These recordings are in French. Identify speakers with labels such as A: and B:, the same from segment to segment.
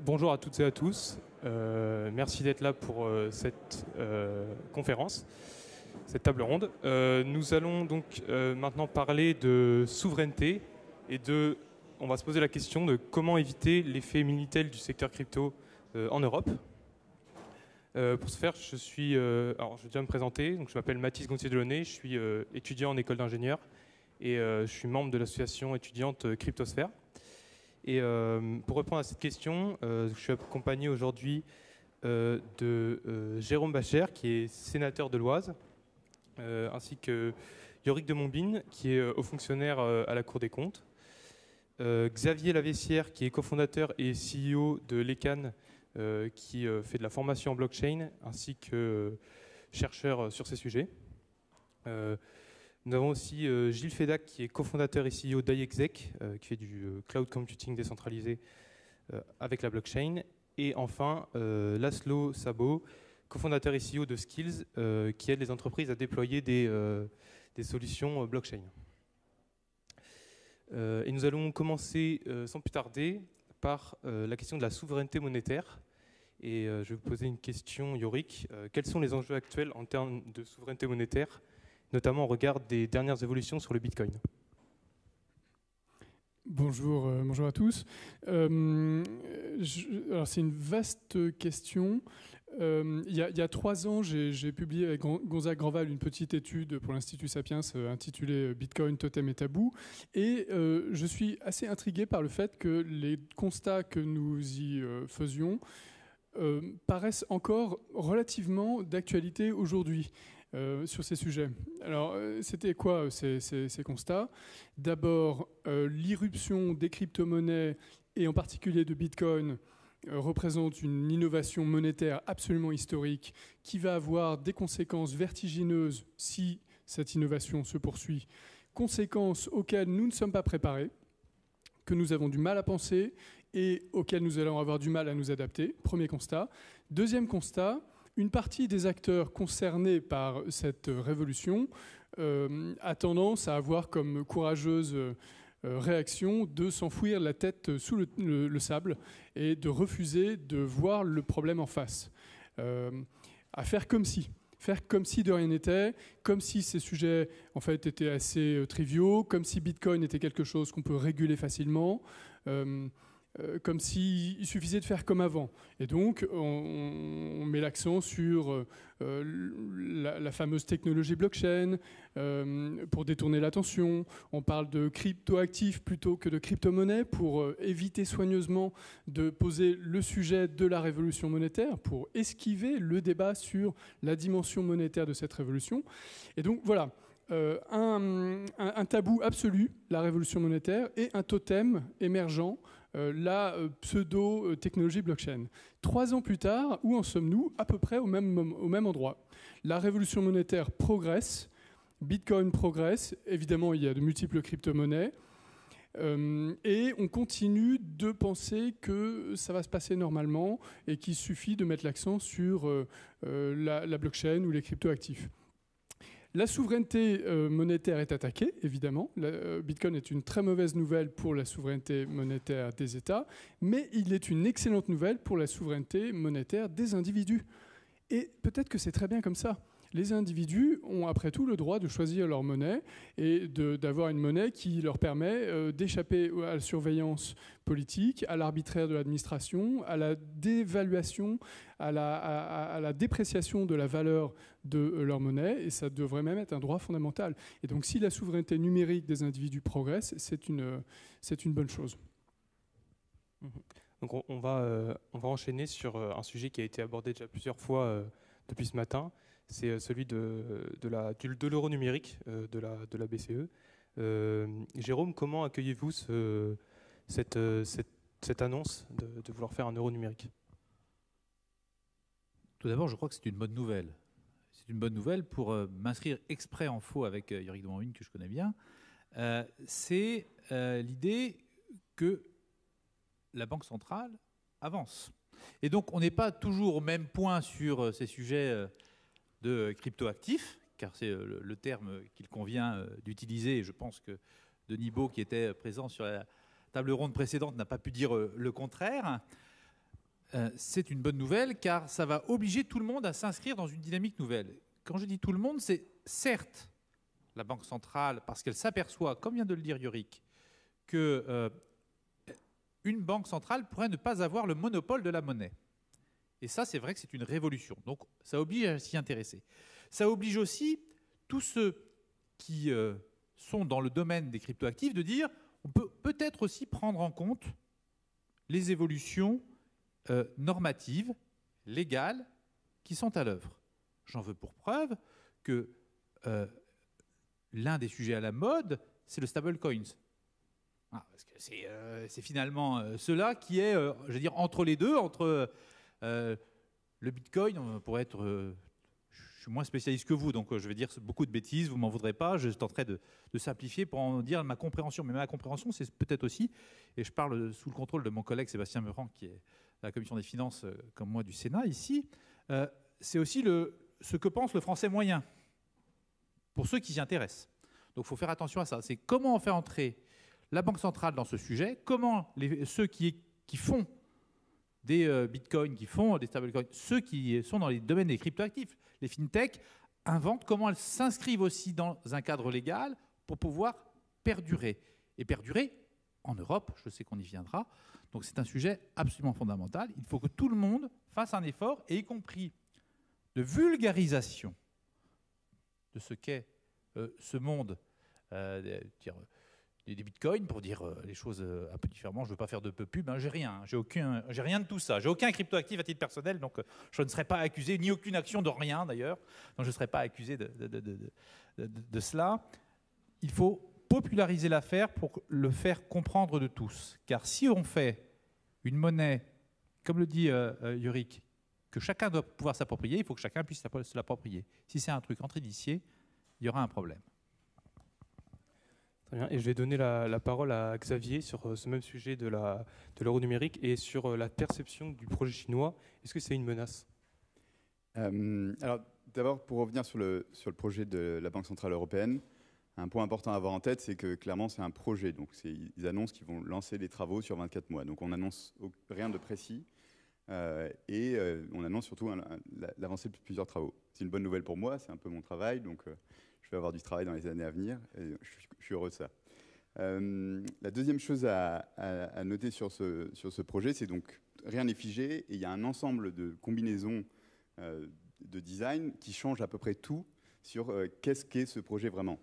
A: Bonjour à toutes et à tous. Merci d'être là pour cette conférence, cette table ronde. Nous allons donc maintenant parler de souveraineté et on va se poser la question de comment éviter l'effet Minitel du secteur crypto en Europe. Pour ce faire, alors je vais déjà me présenter. Donc, je m'appelle Mathis Gontier-Delaunay, je suis étudiant en école d'ingénieur et je suis membre de l'association étudiante Cryptosphère. Et pour répondre à cette question, je suis accompagné aujourd'hui de Jérôme Bacher, qui est sénateur de l'Oise, ainsi que Yorick de Montbine, qui est haut fonctionnaire à la Cour des comptes, Xavier Lavessière, qui est cofondateur et CEO de l'ECAN, qui fait de la formation en blockchain, ainsi que chercheur sur ces sujets. Nous avons aussi Gilles Fedac, qui est cofondateur et CEO d'IExec, qui fait du cloud computing décentralisé avec la blockchain. Et enfin, Laszlo Szabo, cofondateur et CEO de Skills, qui aide les entreprises à déployer des solutions blockchain. Et nous allons commencer sans plus tarder par la question de la souveraineté monétaire. Et je vais vous poser une question, Yorick. Quels sont les enjeux actuels en termes de souveraineté monétaire, notamment au regard des dernières évolutions sur le Bitcoin?
B: Bonjour, bonjour à tous. Alors c'est une vaste question. Il y a 3 ans, j'ai publié avec Gonzague Granval une petite étude pour l'Institut Sapiens intitulée Bitcoin, Totem et Tabou. Et je suis assez intrigué par le fait que les constats que nous y faisions paraissent encore relativement d'actualité aujourd'hui. Sur ces sujets. Alors, c'était quoi ces constats? D'abord, l'irruption des crypto-monnaies, et en particulier de Bitcoin, représente une innovation monétaire absolument historique qui va avoir des conséquences vertigineuses si cette innovation se poursuit. Conséquences auxquelles nous ne sommes pas préparés, que nous avons du mal à penser et auxquelles nous allons avoir du mal à nous adapter. Premier constat. Deuxième constat, une partie des acteurs concernés par cette révolution a tendance à avoir comme courageuse réaction de s'enfouir la tête sous le sable et de refuser de voir le problème en face. À faire comme si de rien n'était, comme si ces sujets en fait étaient assez triviaux, comme si Bitcoin était quelque chose qu'on peut réguler facilement. Comme s'il suffisait de faire comme avant. Et donc, on met l'accent sur la fameuse technologie blockchain pour détourner l'attention. On parle de cryptoactifs plutôt que de crypto-monnaie pour éviter soigneusement de poser le sujet de la révolution monétaire, pour esquiver le débat sur la dimension monétaire de cette révolution. Et donc, voilà. Un tabou absolu, la révolution monétaire, et un totem émergent, la pseudo-technologie blockchain. 3 ans plus tard, où en sommes-nous? À peu près au même endroit. La révolution monétaire progresse, Bitcoin progresse, évidemment il y a de multiples crypto-monnaies, et on continue de penser que ça va se passer normalement et qu'il suffit de mettre l'accent sur la blockchain ou les crypto-actifs. La souveraineté monétaire est attaquée, évidemment. Bitcoin est une très mauvaise nouvelle pour la souveraineté monétaire des États, mais il est une excellente nouvelle pour la souveraineté monétaire des individus. Et peut-être que c'est très bien comme ça. Les individus ont après tout le droit de choisir leur monnaie et d'avoir une monnaie qui leur permet d'échapper à la surveillance politique, à l'arbitraire de l'administration, à la dévaluation, à la dépréciation de la valeur de leur monnaie, et ça devrait même être un droit fondamental. Et donc si la souveraineté numérique des individus progresse, c'est une bonne chose.
A: Donc on va enchaîner sur un sujet qui a été abordé déjà plusieurs fois depuis ce matin. C'est celui de l'euro numérique de la BCE. Jérôme, comment accueillez-vous cette annonce de vouloir faire un euro numérique?
C: Tout d'abord, je crois que c'est une bonne nouvelle. C'est une bonne nouvelle pour m'inscrire exprès en faux avec Yorick de Montbine, que je connais bien. C'est l'idée que la Banque centrale avance. Et donc, on n'est pas toujours au même point sur ces sujets de cryptoactifs, car c'est le terme qu'il convient d'utiliser. Et je pense que Denis Baud, qui était présent sur la table ronde précédente, n'a pas pu dire le contraire. c'est une bonne nouvelle car ça va obliger tout le monde à s'inscrire dans une dynamique nouvelle. Quand je dis tout le monde, c'est certes la Banque centrale, parce qu'elle s'aperçoit, comme vient de le dire Yorick, que une banque centrale pourrait ne pas avoir le monopole de la monnaie. Et ça, c'est vrai que c'est une révolution. Donc, ça oblige à s'y intéresser. Ça oblige aussi tous ceux qui sont dans le domaine des cryptoactifs de dire on peut peut-être aussi prendre en compte les évolutions normatives, légales, qui sont à l'œuvre. J'en veux pour preuve que l'un des sujets à la mode, c'est le stablecoins. Parce que c'est finalement cela qui est, je veux dire, entre les deux, entre le Bitcoin, pour être... je suis moins spécialiste que vous, donc je vais dire beaucoup de bêtises, vous ne m'en voudrez pas, je tenterai de simplifier pour en dire ma compréhension. Mais ma compréhension, c'est peut-être aussi, et je parle sous le contrôle de mon collègue Sébastien Meurant, qui est à la Commission des finances, comme moi, du Sénat, ici, c'est aussi ce que pense le Français moyen, pour ceux qui s'y intéressent. Donc il faut faire attention à ça. C'est comment on fait entrer la Banque centrale dans ce sujet, comment ceux qui font des bitcoins, qui font des stablecoins, ceux qui sont dans les domaines des cryptoactifs, les fintechs, inventent comment elles s'inscrivent aussi dans un cadre légal pour pouvoir perdurer. Et perdurer en Europe, je sais qu'on y viendra. Donc c'est un sujet absolument fondamental. Il faut que tout le monde fasse un effort, et y compris de vulgarisation de ce qu'est ce monde des bitcoins, pour dire les choses un peu différemment. Je ne veux pas faire de peu pub, hein, j'ai rien de tout ça. J'ai aucun cryptoactif à titre personnel, donc je ne serai pas accusé, ni aucune action de rien d'ailleurs, donc je ne serai pas accusé de cela. Il faut populariser l'affaire pour le faire comprendre de tous. Car si on fait une monnaie, comme le dit Yorick, que chacun doit pouvoir s'approprier, il faut que chacun puisse se l'approprier. Si c'est un truc entre initiés, il y aura un problème.
A: Très bien. Et je vais donner la parole à Xavier sur ce même sujet de l'euro numérique et sur la perception du projet chinois. Est-ce que c'est une menace ?
D: Alors, d'abord, pour revenir sur le projet de la Banque centrale européenne, un point important à avoir en tête, c'est que clairement, c'est un projet. Donc, ils annoncent qu'ils vont lancer les travaux sur 24 mois. Donc, on n'annonce rien de précis. Et on annonce surtout l'avancée de plusieurs travaux. C'est une bonne nouvelle pour moi, c'est un peu mon travail, donc je vais avoir du travail dans les années à venir, et je suis heureux de ça. La deuxième chose à noter sur ce projet, c'est donc rien n'est figé, et il y a un ensemble de combinaisons de design qui changent à peu près tout sur qu'est-ce qu'est ce projet vraiment.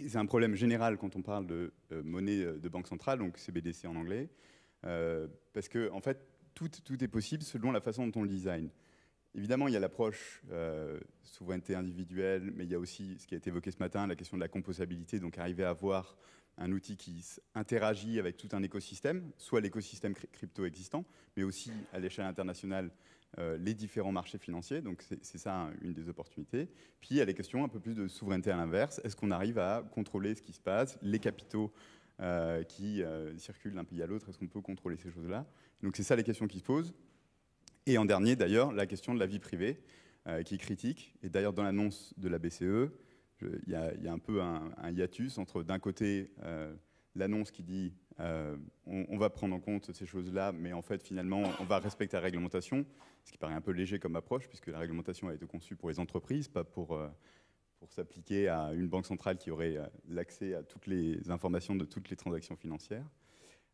D: Et c'est un problème général quand on parle de monnaie de banque centrale, donc CBDC en anglais, parce que en fait, tout est possible selon la façon dont on le design. Évidemment, il y a l'approche souveraineté individuelle, mais il y a aussi ce qui a été évoqué ce matin, la question de la composabilité, donc arriver à avoir un outil qui interagit avec tout un écosystème, soit l'écosystème crypto existant, mais aussi à l'échelle internationale, les différents marchés financiers. Donc c'est ça une des opportunités. Puis il y a les questions un peu plus de souveraineté à l'inverse. Est-ce qu'on arrive à contrôler ce qui se passe, les capitaux qui circulent d'un pays à l'autre, est-ce qu'on peut contrôler ces choses-là? Donc c'est ça les questions qui se posent. Et en dernier, d'ailleurs, la question de la vie privée, qui est critique. Et d'ailleurs, dans l'annonce de la BCE, il y a un peu un hiatus entre, d'un côté, l'annonce qui dit on va prendre en compte ces choses-là, mais en fait, finalement, on va respecter la réglementation, ce qui paraît un peu léger comme approche, puisque la réglementation a été conçue pour les entreprises, pas pour s'appliquer à une banque centrale qui aurait l'accès à toutes les informations de toutes les transactions financières.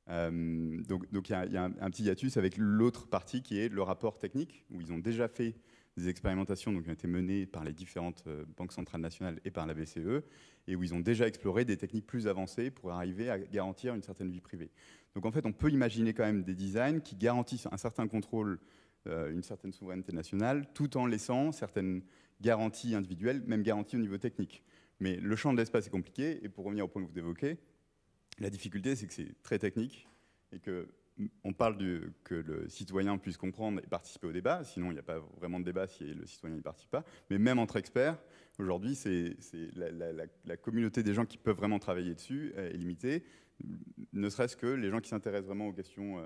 D: Donc il y a un petit hiatus avec l'autre partie qui est le rapport technique, où ils ont déjà fait des expérimentations donc, qui ont été menées par les différentes banques centrales nationales et par la BCE, et où ils ont déjà exploré des techniques plus avancées pour arriver à garantir une certaine vie privée. Donc en fait, on peut imaginer quand même des designs qui garantissent un certain contrôle, une certaine souveraineté nationale, tout en laissant certaines garanties individuelles, même garanties au niveau technique. Mais le champ de l'espace est compliqué, et pour revenir au point que vous évoquez, la difficulté, c'est que c'est très technique et qu'on parle que le citoyen puisse comprendre et participer au débat. Sinon, il n'y a pas vraiment de débat si le citoyen n'y participe pas. Mais même entre experts, aujourd'hui, c'est la communauté des gens qui peuvent vraiment travailler dessus est limitée. Ne serait-ce que les gens qui s'intéressent vraiment aux questions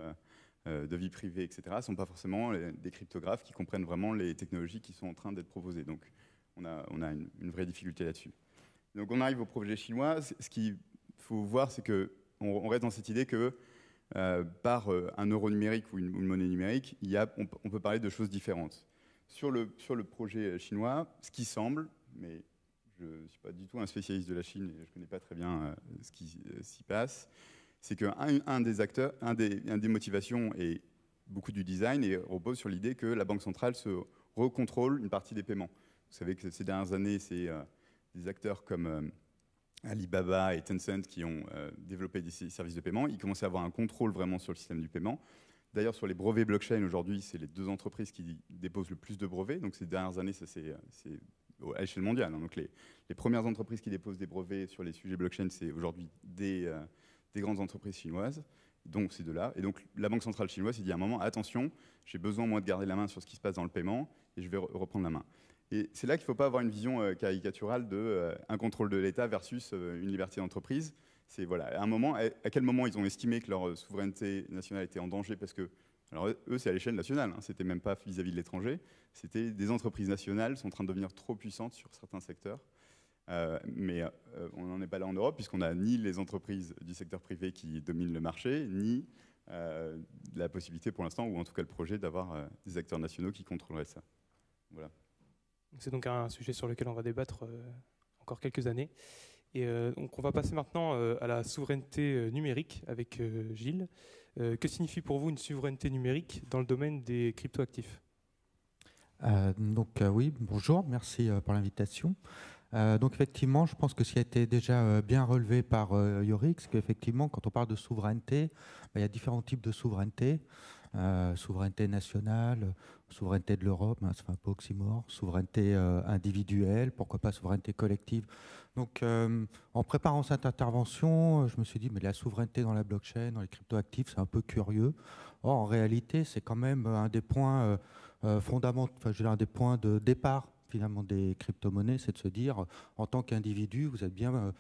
D: de vie privée, etc., ne sont pas forcément des cryptographes qui comprennent vraiment les technologies qui sont en train d'être proposées. Donc, on a une vraie difficulté là-dessus. Donc, on arrive au projet chinois. Ce qu'il faut voir, c'est qu'on reste dans cette idée que par un euro numérique ou une monnaie numérique, on peut parler de choses différentes. Sur le projet chinois, ce qui semble, mais je ne suis pas du tout un spécialiste de la Chine et je ne connais pas très bien ce qui s'y passe, c'est qu'un des acteurs, un des motivations et beaucoup du design repose sur l'idée que la Banque centrale se recontrôle une partie des paiements. Vous savez que ces dernières années, c'est des acteurs comme Alibaba et Tencent qui ont développé des services de paiement. Ils commençaient à avoir un contrôle vraiment sur le système du paiement. D'ailleurs, sur les brevets blockchain, aujourd'hui, c'est les 2 entreprises qui déposent le plus de brevets. Donc ces dernières années, ça c'est à l'échelle mondiale. Donc les premières entreprises qui déposent des brevets sur les sujets blockchain, c'est aujourd'hui des grandes entreprises chinoises. Donc ces deux-là. Et donc la Banque centrale chinoise s'est dit à un moment, attention, j'ai besoin moi de garder la main sur ce qui se passe dans le paiement et je vais reprendre la main. Et c'est là qu'il ne faut pas avoir une vision caricaturale de un contrôle de l'État versus une liberté d'entreprise. C'est voilà, à quel moment ils ont estimé que leur souveraineté nationale était en danger, parce que, alors eux c'est à l'échelle nationale, hein, c'était même pas vis-à-vis de l'étranger, c'était des entreprises nationales sont en train de devenir trop puissantes sur certains secteurs. Mais on n'en est pas là en Europe, puisqu'on n'a ni les entreprises du secteur privé qui dominent le marché, ni la possibilité pour l'instant, ou en tout cas le projet, d'avoir des acteurs nationaux qui contrôleraient ça. Voilà.
A: C'est donc un sujet sur lequel on va débattre encore quelques années. Et donc on va passer maintenant à la souveraineté numérique avec Gilles. Que signifie pour vous une souveraineté numérique dans le domaine des cryptoactifs ?
E: Oui, bonjour, merci pour l'invitation. Donc effectivement, je pense que ce qui a été déjà bien relevé par Yorick, c'est qu'effectivement, quand on parle de souveraineté, il y a différents types de souveraineté. Souveraineté nationale, souveraineté de l'Europe, c'est un peu oxymore, souveraineté individuelle, pourquoi pas souveraineté collective. Donc en préparant cette intervention, je me suis dit, mais la souveraineté dans la blockchain, dans les cryptoactifs, c'est un peu curieux. Or, en réalité, c'est quand même un des points fondamentaux, enfin, je veux dire, un des points de départ finalement des crypto-monnaies, c'est de se dire, en tant qu'individu, vous êtes bien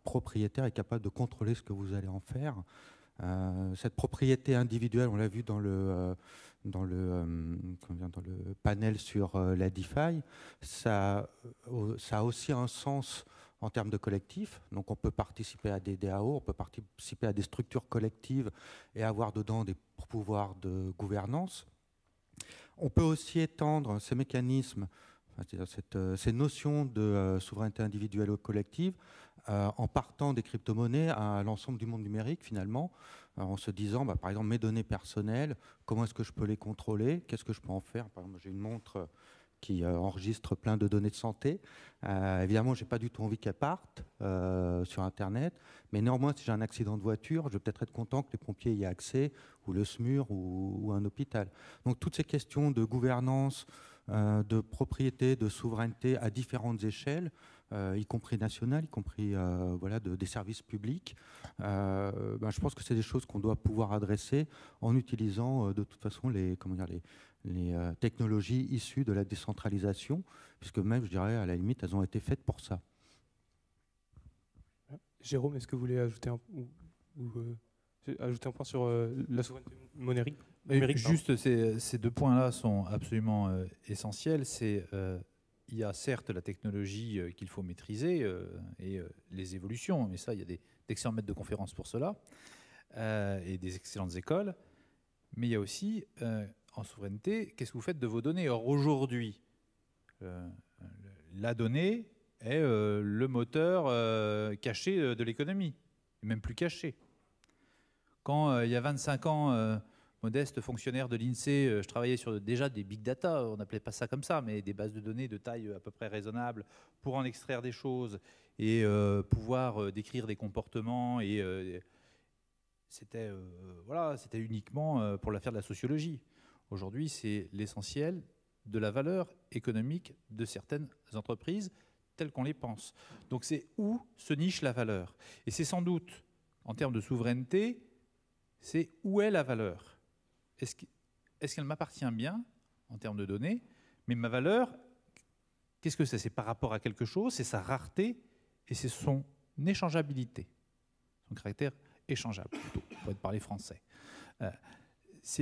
E: propriétaire et capable de contrôler ce que vous allez en faire. Cette propriété individuelle, on l'a vu dans le panel sur la DeFi, ça a aussi un sens en termes de collectif. Donc on peut participer à des DAO, on peut participer à des structures collectives et avoir dedans des pouvoirs de gouvernance. On peut aussi étendre ces mécanismes, c'est-à-dire ces notions de souveraineté individuelle ou collective, en partant des crypto-monnaies à l'ensemble du monde numérique finalement, en se disant, par exemple, mes données personnelles, comment est-ce que je peux les contrôler, qu'est-ce que je peux en faire. Par exemple, j'ai une montre qui enregistre plein de données de santé. Évidemment, je n'ai pas du tout envie qu'elle parte sur Internet, mais néanmoins, si j'ai un accident de voiture, je vais peut-être être content que les pompiers y aient accès, ou le SMUR, ou un hôpital. Donc toutes ces questions de gouvernance, de propriété, de souveraineté à différentes échelles, y compris nationales, y compris des services publics. Je pense que c'est des choses qu'on doit pouvoir adresser en utilisant de toute façon les technologies issues de la décentralisation, puisque même, je dirais, à la limite, elles ont été faites pour ça.
A: Jérôme, est-ce que vous voulez ajouter un point sur la souveraineté numérique?
C: Juste, ces 2 points-là sont absolument essentiels. Il y a certes la technologie qu'il faut maîtriser et les évolutions, mais ça, il y a d'excellents maîtres de conférences pour cela et des excellentes écoles. Mais il y a aussi, en souveraineté, qu'est-ce que vous faites de vos données? Or, aujourd'hui, la donnée est le moteur caché de l'économie, et même plus caché. Quand il y a 25 ans, modeste fonctionnaire de l'INSEE, je travaillais sur déjà des big data, on n'appelait pas ça comme ça, mais des bases de données de taille à peu près raisonnable pour en extraire des choses et pouvoir décrire des comportements. Et c'était uniquement pour l'affaire de la sociologie. Aujourd'hui, c'est l'essentiel de la valeur économique de certaines entreprises telles qu'on les pense. Donc c'est où se niche la valeur. Et c'est sans doute, en termes de souveraineté, c'est où est la valeur. Est-ce qu'elle m'appartient bien en termes de données? Mais ma valeur, qu'est-ce que c'est? C'est par rapport à quelque chose, c'est sa rareté et c'est son échangeabilité, son caractère échangeable, plutôt, pour être parlé français.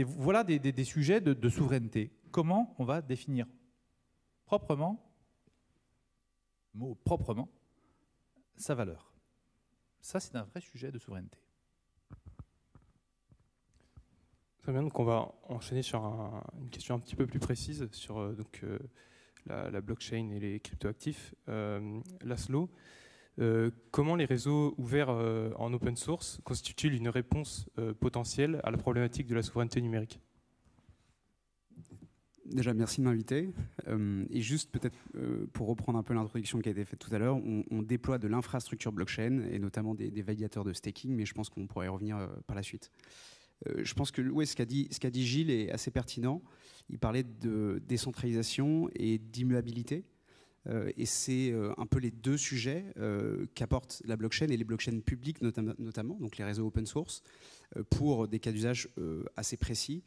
C: Voilà des sujets de souveraineté. Comment on va définir proprement sa valeur? Ça, c'est un vrai sujet de souveraineté.
A: Très bien, donc on va enchaîner sur une question un petit peu plus précise sur la blockchain et les cryptoactifs. Laszlo, comment les réseaux ouverts en open source constituent-ils une réponse potentielle à la problématique de la souveraineté numérique ?
F: Déjà, merci de m'inviter. Et juste peut-être pour reprendre un peu l'introduction qui a été faite tout à l'heure, on déploie de l'infrastructure blockchain et notamment des validateurs de staking, mais je pense qu'on pourrait y revenir par la suite. Je pense que oui, ce qu'a dit Gilles est assez pertinent. Il parlait de décentralisation et d'immuabilité. Et c'est un peu les deux sujets qu'apporte la blockchain et les blockchains publiques notamment, donc les réseaux open source, pour des cas d'usage assez précis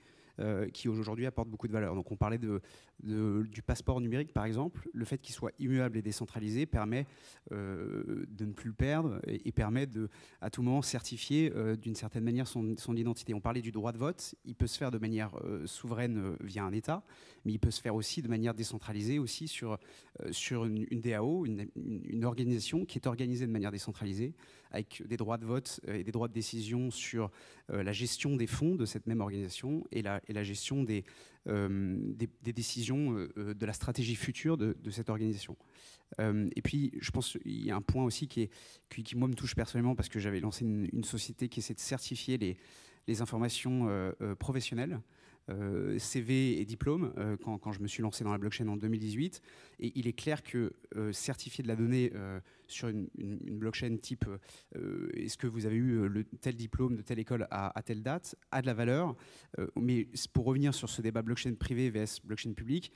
F: qui aujourd'hui apportent beaucoup de valeur. Donc on parlait du passeport numérique par exemple. Le fait qu'il soit immuable et décentralisé permet de ne plus le perdre et permet de à tout moment certifier d'une certaine manière son identité. On parlait du droit de vote. Il peut se faire de manière souveraine via un État, mais il peut se faire aussi de manière décentralisée aussi sur une DAO, une organisation qui est organisée de manière décentralisée avec des droits de vote et des droits de décision sur la gestion des fonds de cette même organisation et la gestion des décisions de la stratégie future de cette organisation. Et puis, je pense qu'il y a un point aussi qui moi, me touche personnellement parce que j'avais lancé une société qui essaie de certifier les informations professionnelles, CV et diplôme, quand je me suis lancé dans la blockchain en 2018. Et il est clair que certifier de la donnée sur une blockchain type est-ce que vous avez eu tel diplôme de telle école à telle date a de la valeur. Mais pour revenir sur ce débat blockchain privé vs blockchain public,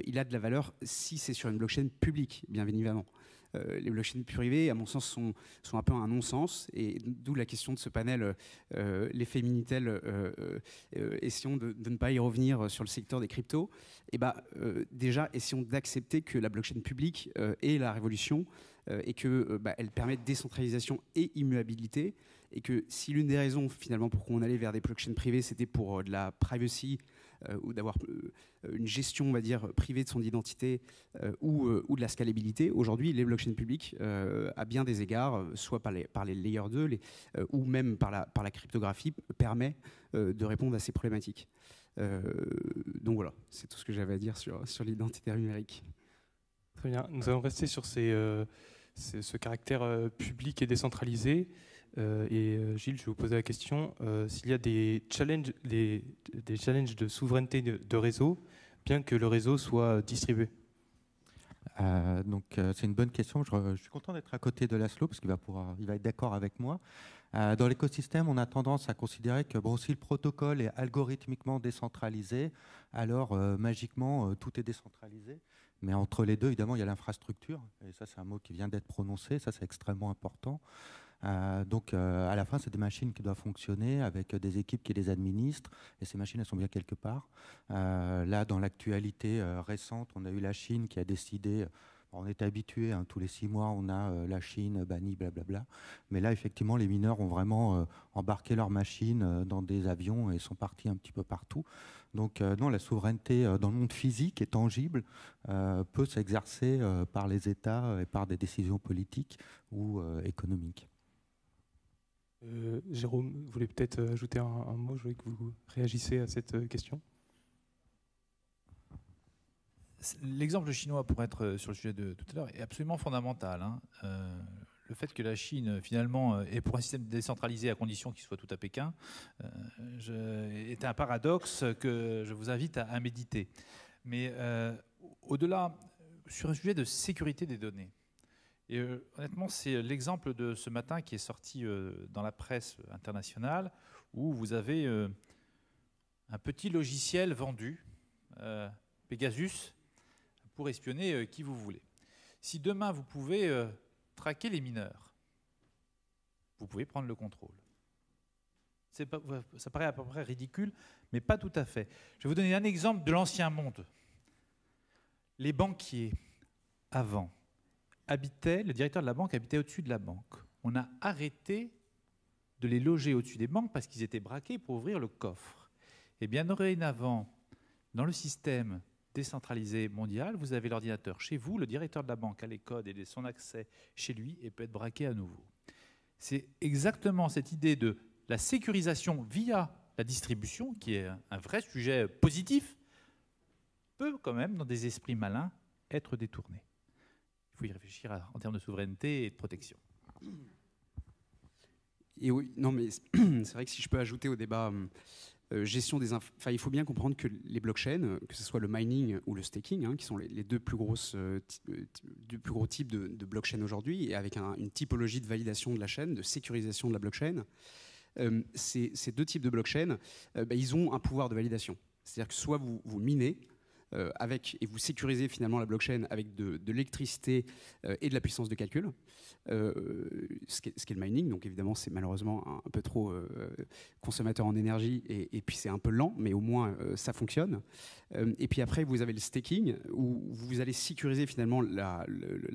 F: il a de la valeur si c'est sur une blockchain publique, bien évidemment. Les blockchains privées, à mon sens, sont un peu un non-sens, et d'où la question de ce panel, l'effet Minitel, essayons de ne pas y revenir sur le secteur des cryptos. Et déjà, essayons d'accepter que la blockchain publique est la révolution, et qu'elle permet décentralisation et immuabilité, et que si l'une des raisons finalement pourquoi on allait vers des blockchains privées, c'était pour de la privacy, ou d'avoir une gestion, on va dire, privée de son identité, ou de la scalabilité. Aujourd'hui, les blockchains publiques, à bien des égards, soit par les layer 2, ou même par la cryptographie, permet de répondre à ces problématiques. Donc voilà, c'est tout ce que j'avais à dire sur l'identité numérique.
A: Très bien. Nous allons rester sur ce caractère public et décentralisé. Gilles, je vais vous poser la question, s'il y a des challenges de souveraineté de réseau, bien que le réseau soit distribué.
E: C'est une bonne question. Je suis content d'être à côté de Laszlo parce qu'il va être d'accord avec moi. Dans l'écosystème, on a tendance à considérer que si le protocole est algorithmiquement décentralisé, alors magiquement tout est décentralisé. Mais entre les deux, évidemment, il y a l'infrastructure. Et ça, c'est un mot qui vient d'être prononcé. Ça, c'est extrêmement important. À la fin, c'est des machines qui doivent fonctionner avec des équipes qui les administrent, et ces machines, elles sont bien quelque part. Là, dans l'actualité récente, on a eu la Chine qui a décidé, on est habitué, tous les 6 mois, on a la Chine bannie, blablabla. Mais là, effectivement, les mineurs ont vraiment embarqué leurs machines dans des avions et sont partis un petit peu partout. Donc, non, la souveraineté dans le monde physique et tangible peut s'exercer par les États et par des décisions politiques ou économiques.
A: Jérôme, vous voulez peut-être ajouter un mot? Je voulais que vous réagissiez à cette question.
C: L'exemple chinois, pour être sur le sujet de tout à l'heure, est absolument fondamental. Le fait que la Chine, finalement, est pour un système décentralisé à condition qu'il soit tout à Pékin, est un paradoxe que je vous invite à méditer. Mais au-delà, sur un sujet de sécurité des données, et honnêtement, c'est l'exemple de ce matin qui est sorti dans la presse internationale, où vous avez un petit logiciel vendu, Pegasus, pour espionner qui vous voulez. Si demain vous pouvez traquer les mineurs, vous pouvez prendre le contrôle. Ça paraît à peu près ridicule, mais pas tout à fait. Je vais vous donner un exemple de l'ancien monde. Les banquiers, avant, le directeur de la banque habitait au-dessus de la banque. On a arrêté de les loger au-dessus des banques parce qu'ils étaient braqués pour ouvrir le coffre. Et bien, dorénavant, dans le système décentralisé mondial, vous avez l'ordinateur chez vous, le directeur de la banque a les codes et son accès chez lui et peut être braqué à nouveau. C'est exactement cette idée de la sécurisation via la distribution, qui est un vrai sujet positif, peut quand même, dans des esprits malins, être détournée. Il faut y réfléchir en termes de souveraineté et de protection.
F: Et oui, non, mais c'est vrai que si je peux ajouter au débat gestion des enfin, il faut bien comprendre que les blockchains, que ce soit le mining ou le staking, hein, qui sont les deux plus gros types de blockchain aujourd'hui, et avec une typologie de validation de la chaîne, de sécurisation de la blockchain, ces deux types de blockchain, ils ont un pouvoir de validation. C'est-à-dire que soit vous minez, et vous sécurisez finalement la blockchain avec de l'électricité et de la puissance de calcul, ce qui est le mining. Donc évidemment, c'est malheureusement un peu trop consommateur en énergie et puis c'est un peu lent, mais au moins ça fonctionne. Et puis après, vous avez le staking où vous allez sécuriser finalement la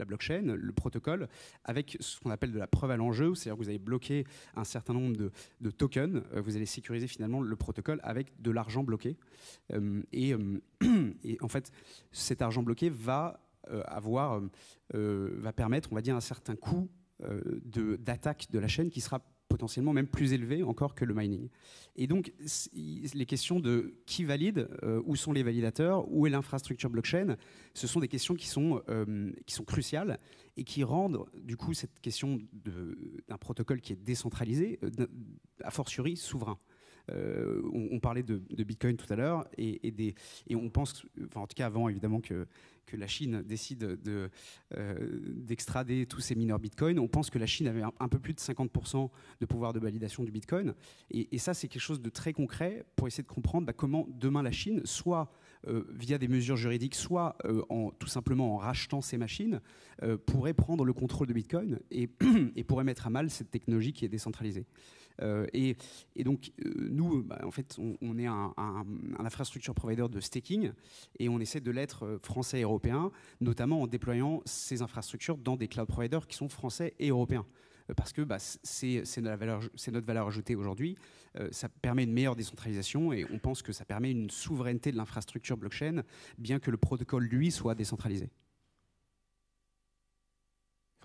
F: blockchain, le protocole, avec ce qu'on appelle de la preuve à l'enjeu, c'est-à-dire que vous allez bloquer un certain nombre de tokens, vous allez sécuriser finalement le protocole avec de l'argent bloqué. Et en fait, cet argent bloqué va permettre, on va dire, un certain coût d'attaque de la chaîne qui sera potentiellement même plus élevé encore que le mining. Et donc, les questions de qui valide, où sont les validateurs, où est l'infrastructure blockchain, ce sont des questions qui sont cruciales et qui rendent, du coup, cette question d'un protocole qui est décentralisé, a fortiori souverain. On parlait de Bitcoin tout à l'heure et on pense, enfin en tout cas avant évidemment que la Chine décide d'extrader tous ces mineurs Bitcoin, on pense que la Chine avait un peu plus de 50% de pouvoir de validation du Bitcoin et ça c'est quelque chose de très concret pour essayer de comprendre comment demain la Chine, soit via des mesures juridiques, soit tout simplement en rachetant ces machines, pourrait prendre le contrôle de Bitcoin et pourrait mettre à mal cette technologie qui est décentralisée. Et donc, nous, en fait, on est un infrastructure provider de staking et on essaie de l'être français et européen, notamment en déployant ces infrastructures dans des cloud providers qui sont français et européens. Parce que c'est notre valeur ajoutée aujourd'hui. Ça permet une meilleure décentralisation et on pense que ça permet une souveraineté de l'infrastructure blockchain, bien que le protocole, lui, soit décentralisé.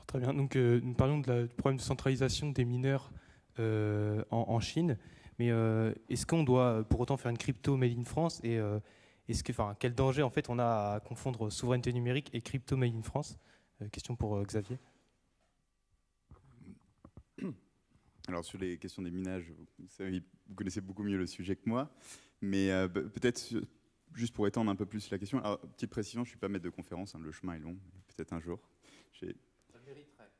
A: Très bien. Donc, nous parlons du problème de centralisation des mineurs en Chine, mais est-ce qu'on doit pour autant faire une crypto made in France et quel danger en fait on a à confondre souveraineté numérique et crypto made in France? Question pour Xavier.
D: Alors sur les questions des minages, vous connaissez beaucoup mieux le sujet que moi, mais peut-être juste pour étendre un peu plus la question. Alors, petite précision, je ne suis pas maître de conférence, hein, le chemin est long, peut-être un jour. Ça le mériterait.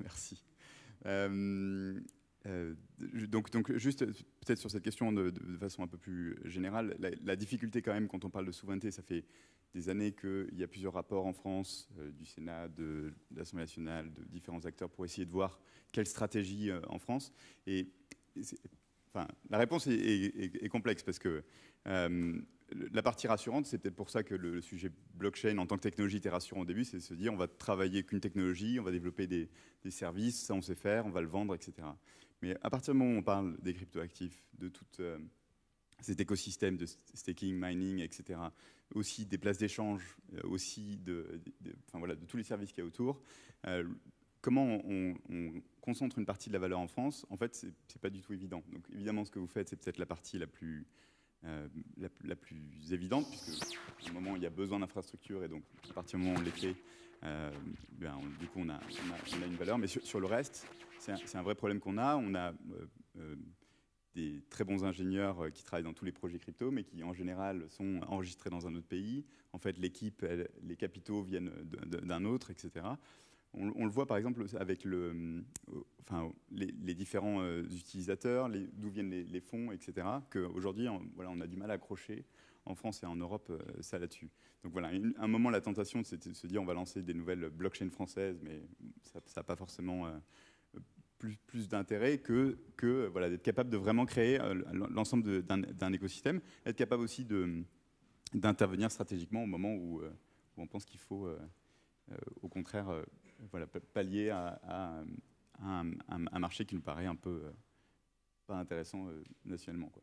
D: Merci. Donc juste peut-être sur cette question de façon un peu plus générale, la difficulté quand même quand on parle de souveraineté, ça fait des années qu'il y a plusieurs rapports en France, du Sénat, de l'Assemblée nationale, de différents acteurs pour essayer de voir quelle stratégie en France. Et la réponse est complexe parce que la partie rassurante, c'est peut-être pour ça que le sujet blockchain en tant que technologie était rassurant au début, c'est de se dire on va travailler qu'une technologie, on va développer des services, ça on sait faire, on va le vendre, etc. Mais à partir du moment où on parle des cryptoactifs, de tout cet écosystème de staking, mining, etc., aussi des places d'échange, aussi de tous les services qu'il y a autour, comment on concentre une partie de la valeur en France, en fait, c'est pas du tout évident. Donc évidemment, ce que vous faites, c'est peut-être la partie la plus évidente, puisque au moment où il y a besoin d'infrastructures, et donc à partir du moment où on les fait, du coup on a une valeur. Mais sur le reste, c'est un vrai problème qu'on a. On a des très bons ingénieurs qui travaillent dans tous les projets crypto, mais qui en général sont enregistrés dans un autre pays. En fait, l'équipe, les capitaux viennent d'un autre, etc. On le voit par exemple avec les différents utilisateurs, d'où viennent les fonds, etc. Qu'aujourd'hui, on a du mal à accrocher en France et en Europe ça là-dessus. Donc voilà, un moment, la tentation, c'était de se dire on va lancer des nouvelles blockchains françaises, mais ça n'a pas forcément plus d'intérêt que d'être capable de vraiment créer l'ensemble d'un écosystème, être capable aussi d'intervenir stratégiquement au moment où on pense qu'il faut, au contraire, pallier à un marché qui nous paraît un peu pas intéressant nationalement, quoi.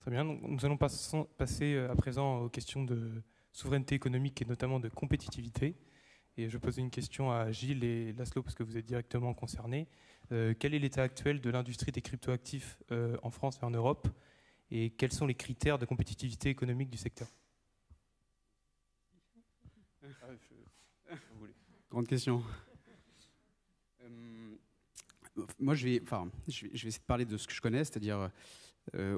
A: Très bien, donc nous allons passer à présent aux questions de souveraineté économique et notamment de compétitivité. Et je pose une question à Gilles et Laszlo parce que vous êtes directement concernés. Quel est l'état actuel de l'industrie des cryptoactifs en France et en Europe? Et quels sont les critères de compétitivité économique du secteur?
F: Grande question. Moi, je vais essayer de parler de ce que je connais, c'est-à-dire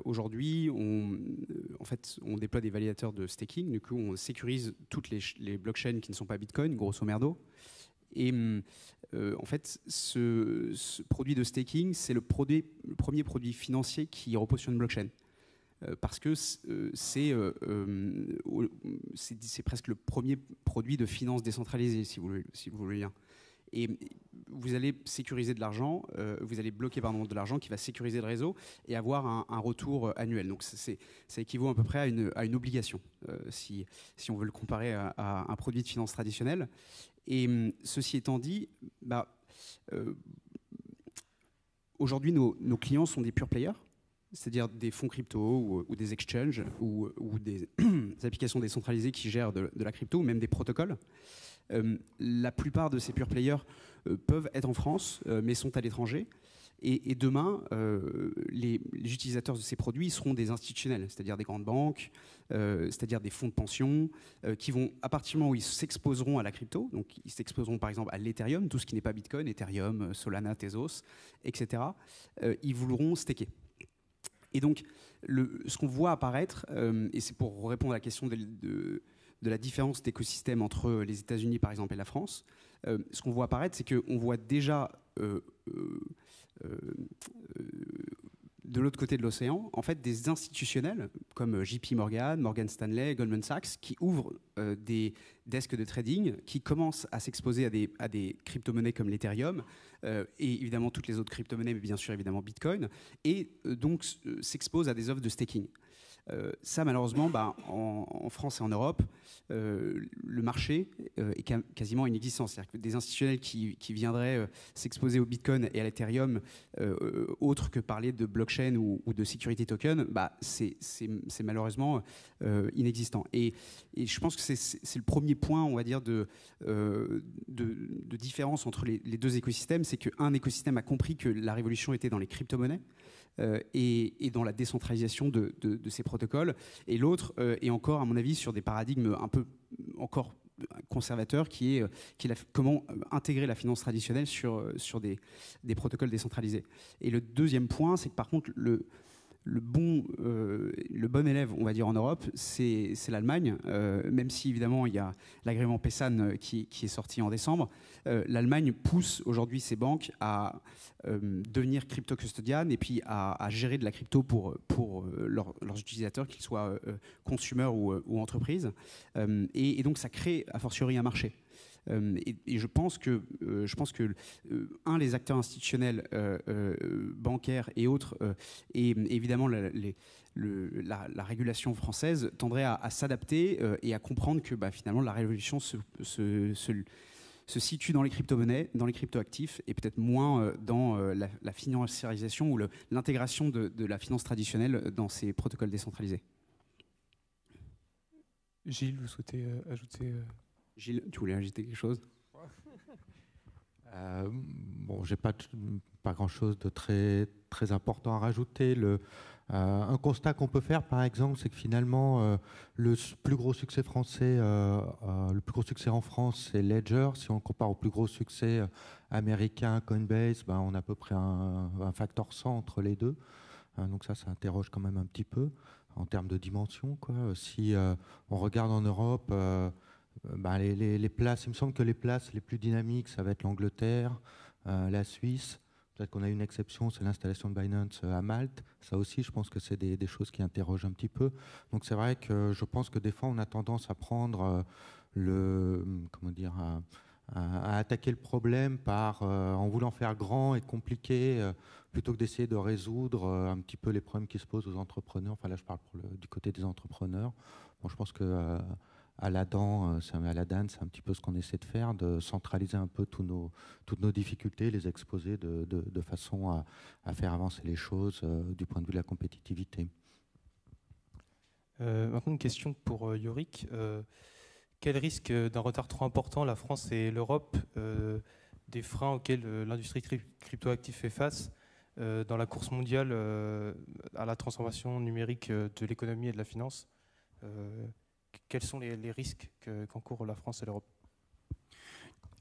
F: aujourd'hui, en fait, on déploie des validateurs de staking. Du coup, on sécurise toutes les blockchains qui ne sont pas Bitcoin, grosso merdo. Et en fait, ce produit de staking, c'est le premier produit financier qui repose sur une blockchain. Parce que c'est presque le premier produit de finance décentralisée, si vous voulez bien. Et vous allez sécuriser de l'argent, vous allez bloquer de l'argent qui va sécuriser le réseau et avoir un retour annuel. Donc ça équivaut à peu près à une obligation, si on veut le comparer à un produit de finance traditionnel. Et ceci étant dit, aujourd'hui nos clients sont des pure players, c'est-à-dire des fonds crypto ou des exchanges ou des applications décentralisées qui gèrent de la crypto ou même des protocoles. La plupart de ces pure players peuvent être en France, mais sont à l'étranger. Et demain, les utilisateurs de ces produits seront des institutionnels, c'est-à-dire des grandes banques, c'est-à-dire des fonds de pension, qui vont, à partir du moment où ils s'exposeront à la crypto, donc ils s'exposeront par exemple à l'Ethereum, tout ce qui n'est pas Bitcoin, Ethereum, Solana, Tezos, etc., ils voudront staker. Et donc, ce qu'on voit apparaître, et c'est pour répondre à la question de la différence d'écosystème entre les États-Unis, par exemple, et la France, ce qu'on voit apparaître, c'est qu'on voit déjà de l'autre côté de l'océan, en fait, des institutionnels comme JP Morgan, Morgan Stanley, Goldman Sachs, qui ouvrent des desks de trading, qui commencent à s'exposer à des crypto-monnaies comme l'Ethereum, et évidemment toutes les autres crypto-monnaies, mais bien sûr évidemment Bitcoin, et donc s'exposent à des offres de staking. Ça, malheureusement, en France et en Europe, le marché est quasiment inexistant. C'est-à-dire que des institutionnels qui viendraient s'exposer au Bitcoin et à l'Ethereum, autre que parler de blockchain ou de security token, c'est malheureusement inexistant. Et je pense que c'est le premier point, on va dire, de différence entre les deux écosystèmes. C'est qu'un écosystème a compris que la révolution était dans les crypto-monnaies, et dans la décentralisation de ces protocoles. Et l'autre est encore, à mon avis, sur des paradigmes un peu encore conservateurs, qui est comment intégrer la finance traditionnelle sur des protocoles décentralisés. Et le deuxième point, c'est que par contre, le bon élève, on va dire, en Europe, c'est l'Allemagne, même si évidemment il y a l'agrément PESAN qui est sorti en décembre. L'Allemagne pousse aujourd'hui ses banques à devenir crypto-custodianes et puis à gérer de la crypto pour leurs utilisateurs, qu'ils soient consommateurs ou entreprises. Et donc ça crée a fortiori un marché. Et je pense que les acteurs institutionnels, bancaires et autres, et évidemment la régulation française tendrait à s'adapter et à comprendre que finalement la révolution se situe dans les crypto-monnaies, dans les crypto-actifs, et peut-être moins dans la financiarisation ou l'intégration de la finance traditionnelle dans ces protocoles décentralisés.
A: Gilles, vous souhaitez ajouter
F: Gilles, tu voulais ajouter quelque chose?
E: Bon, j'ai pas grand-chose de très important à rajouter. Un constat qu'on peut faire, par exemple, c'est que finalement, le plus gros succès français, le plus gros succès en France, c'est Ledger. Si on le compare au plus gros succès américain, Coinbase, on a à peu près un facteur 100 entre les deux. Donc ça interroge quand même un petit peu en termes de dimension, quoi. Si on regarde en Europe, les places, il me semble que les places les plus dynamiques, ça va être l'Angleterre, la Suisse. Peut-être qu'on a une exception, c'est l'installation de Binance à Malte. Ça aussi, je pense que c'est des choses qui interrogent un petit peu. Donc c'est vrai que je pense que des fois, on a tendance à prendre à attaquer le problème en voulant faire grand et compliqué, plutôt que d'essayer de résoudre un petit peu les problèmes qui se posent aux entrepreneurs. Enfin là, je parle du côté des entrepreneurs. Bon, je pense que à la DAN, c'est un petit peu ce qu'on essaie de faire, de centraliser un peu toutes nos difficultés, les exposer de façon à faire avancer les choses du point de vue de la compétitivité.
A: Maintenant, une question pour Yorick. Quel risque d'un retard trop important la France et l'Europe des freins auxquels l'industrie cryptoactive fait face dans la course mondiale à la transformation numérique de l'économie et de la finance. Quels sont les risques qu'encourent la France et l'Europe?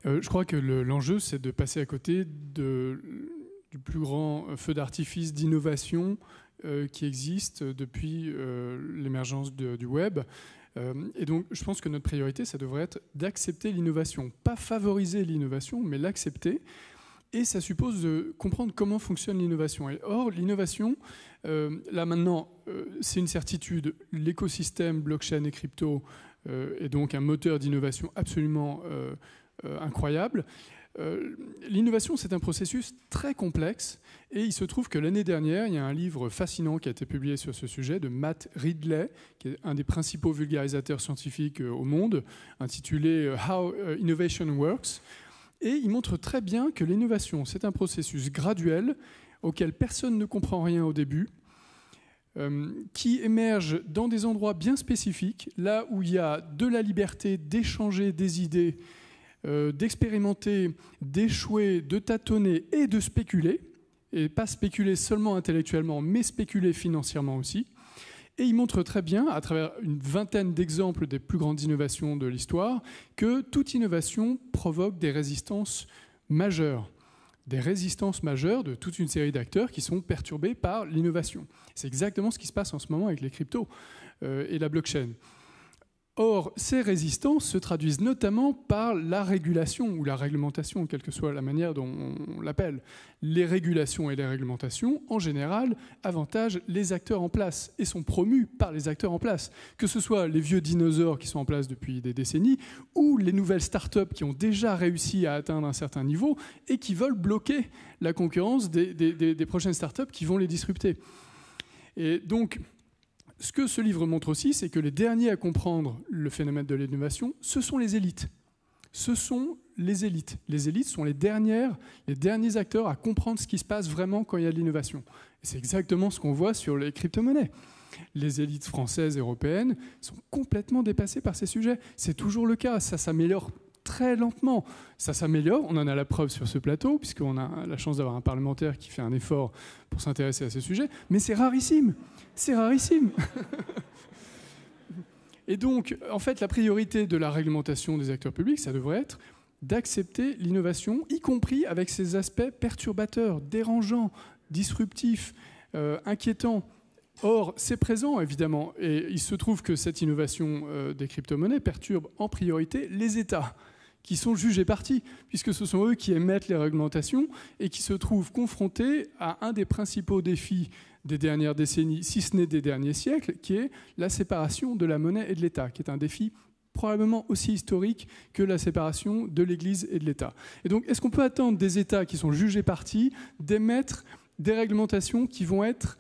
B: Je crois que l'enjeu, c'est de passer à côté du plus grand feu d'artifice d'innovation qui existe depuis l'émergence du web. Et donc, je pense que notre priorité, ça devrait être d'accepter l'innovation. Pas favoriser l'innovation, mais l'accepter. Et ça suppose de comprendre comment fonctionne l'innovation. Or, l'innovation, là maintenant, c'est une certitude. L'écosystème blockchain et crypto est donc un moteur d'innovation absolument incroyable. L'innovation, c'est un processus très complexe et il se trouve que l'année dernière, il y a un livre fascinant qui a été publié sur ce sujet de Matt Ridley, qui est un des principaux vulgarisateurs scientifiques au monde, intitulé How Innovation Works. Et il montre très bien que l'innovation, c'est un processus graduel auquel personne ne comprend rien au début, qui émerge dans des endroits bien spécifiques, là où il y a de la liberté d'échanger des idées, d'expérimenter, d'échouer, de tâtonner et de spéculer, et pas spéculer seulement intellectuellement, mais spéculer financièrement aussi. Et il montre très bien, à travers une vingtaine d'exemples des plus grandes innovations de l'histoire, que toute innovation provoque des résistances majeures. Des résistances majeures de toute une série d'acteurs qui sont perturbés par l'innovation. C'est exactement ce qui se passe en ce moment avec les cryptos et la blockchain. Or, ces résistances se traduisent notamment par la régulation ou la réglementation, quelle que soit la manière dont on l'appelle. Les régulations et les réglementations, en général, avantagent les acteurs en place et sont promus par les acteurs en place, que ce soit les vieux dinosaures qui sont en place depuis des décennies ou les nouvelles startups qui ont déjà réussi à atteindre un certain niveau et qui veulent bloquer la concurrence des prochaines startups qui vont les disrupter. Et donc, ce que ce livre montre aussi, c'est que les derniers à comprendre le phénomène de l'innovation, ce sont les élites. Ce sont les élites. Les élites sont les derniers acteurs à comprendre ce qui se passe vraiment quand il y a de l'innovation. Et c'est exactement ce qu'on voit sur les crypto-monnaies. Les élites françaises et européennes sont complètement dépassées par ces sujets. C'est toujours le cas. Ça s'améliore très lentement. Ça s'améliore, on en a la preuve sur ce plateau, puisqu'on a la chance d'avoir un parlementaire qui fait un effort pour s'intéresser à ces sujets, mais c'est rarissime. C'est rarissime. Et donc, en fait, la priorité de la réglementation des acteurs publics, ça devrait être d'accepter l'innovation, y compris avec ses aspects perturbateurs, dérangeants, disruptifs, inquiétants. Or, c'est présent, évidemment, et il se trouve que cette innovation des crypto-monnaies perturbe en priorité les États, qui sont jugés partis, puisque ce sont eux qui émettent les réglementations et qui se trouvent confrontés à un des principaux défis des dernières décennies, si ce n'est des derniers siècles, qui est la séparation de la monnaie et de l'État, qui est un défi probablement aussi historique que la séparation de l'Église et de l'État. Et donc, est-ce qu'on peut attendre des États qui sont jugés partis d'émettre des réglementations qui vont être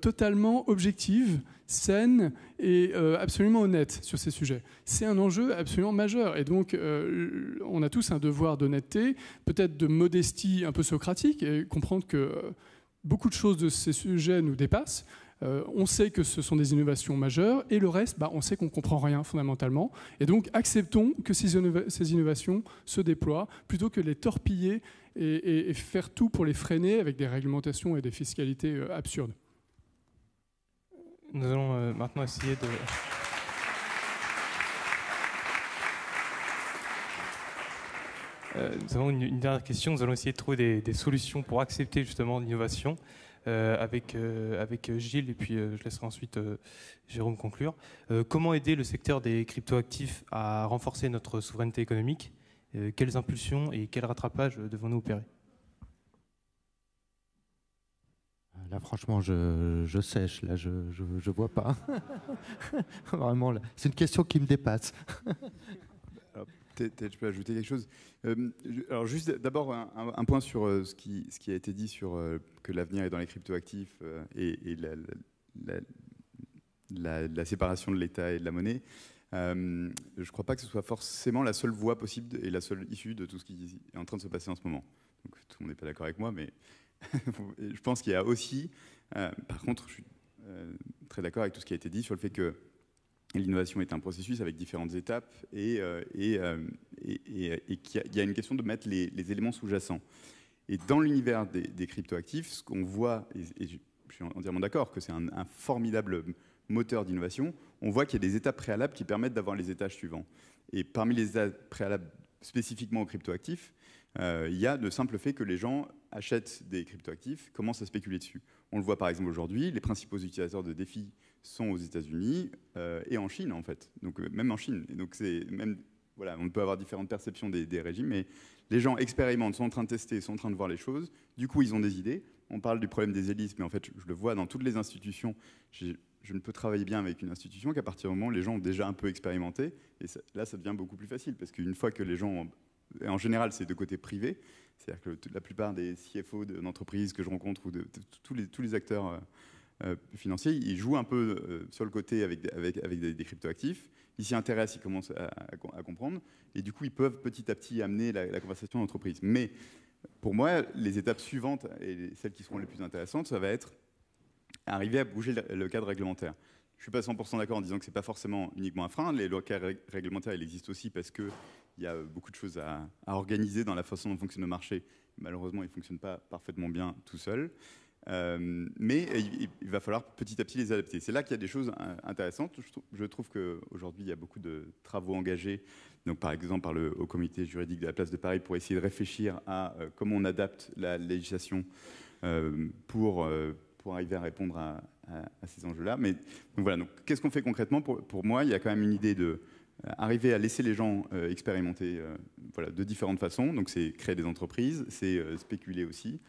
B: totalement objectives, saines et absolument honnêtes sur ces sujets? C'est un enjeu absolument majeur. Et donc, on a tous un devoir d'honnêteté, peut-être de modestie un peu socratique, et comprendre que beaucoup de choses de ces sujets nous dépassent. On sait que ce sont des innovations majeures, et le reste, on sait qu'on ne comprend rien fondamentalement. Et donc, acceptons que ces innovations se déploient, plutôt que de les torpiller et faire tout pour les freiner avec des réglementations et des fiscalités absurdes.
A: Nous allons maintenant essayer de... Nous avons une dernière question. Nous allons essayer de trouver des solutions pour accepter justement l'innovation avec Gilles, et puis je laisserai ensuite Jérôme conclure. Comment aider le secteur des cryptoactifs à renforcer notre souveraineté économique? Quelles impulsions et quel rattrapage devons-nous opérer?
E: Là, franchement, je sèche. Là, je vois pas. Vraiment, là. C'est une question qui me dépasse.
D: Peut-être je peux ajouter quelque chose. Alors juste d'abord un point sur ce qui a été dit sur que l'avenir est dans les cryptoactifs et la séparation de l'État et de la monnaie. Je ne crois pas que ce soit forcément la seule voie possible et la seule issue de tout ce qui est en train de se passer en ce moment. Donc, tout le monde n'est pas d'accord avec moi, mais je pense qu'il y a aussi... par contre, je suis très d'accord avec tout ce qui a été dit sur le fait que l'innovation est un processus avec différentes étapes et qu'il y a une question de mettre les éléments sous-jacents. Et dans l'univers des cryptoactifs, ce qu'on voit, et je suis entièrement d'accord que c'est un formidable moteur d'innovation, on voit qu'il y a des étapes préalables qui permettent d'avoir les étages suivants. Et parmi les étapes préalables spécifiquement aux cryptoactifs, il y a le simple fait que les gens achètent des cryptoactifs, commencent à spéculer dessus. On le voit par exemple aujourd'hui, les principaux utilisateurs de DeFi sont aux États-Unis et en Chine en fait. Donc même en Chine. Et donc voilà, on peut avoir différentes perceptions des régimes, mais les gens expérimentent, sont en train de tester, sont en train de voir les choses. Du coup, ils ont des idées. On parle du problème des hélices, mais en fait, je le vois dans toutes les institutions. Je ne peux travailler bien avec une institution qu'à partir du moment où les gens ont déjà un peu expérimenté. Et là, ça devient beaucoup plus facile parce qu'une fois que les gens et en général, c'est de côté privé. C'est-à-dire que la plupart des CFO d'entreprises que je rencontre ou de tous les acteurs financiers, ils jouent un peu sur le côté avec des cryptoactifs. Ils s'y intéressent, ils commencent à comprendre. Et du coup, ils peuvent petit à petit amener la conversation d'entreprise. Mais pour moi, les étapes suivantes et celles qui seront les plus intéressantes, ça va être arriver à bouger le cadre réglementaire. Je ne suis pas 100% d'accord en disant que ce n'est pas forcément uniquement un frein. Les lois réglementaires, il existe aussi parce qu'il y a beaucoup de choses à organiser dans la façon dont fonctionne le marché. Malheureusement, il ne fonctionne pas parfaitement bien tout seul. Mais il va falloir petit à petit les adapter. C'est là qu'il y a des choses intéressantes. Je trouve qu'aujourd'hui, il y a beaucoup de travaux engagés, donc par exemple par le Haut Comité juridique de la Place de Paris, pour essayer de réfléchir à comment on adapte la législation pour arriver à répondre à ces enjeux-là. Mais donc voilà, donc, qu'est-ce qu'on fait concrètement pour moi, il y a quand même une idée de arriver à laisser les gens expérimenter voilà, de différentes façons. Donc c'est créer des entreprises, c'est spéculer aussi,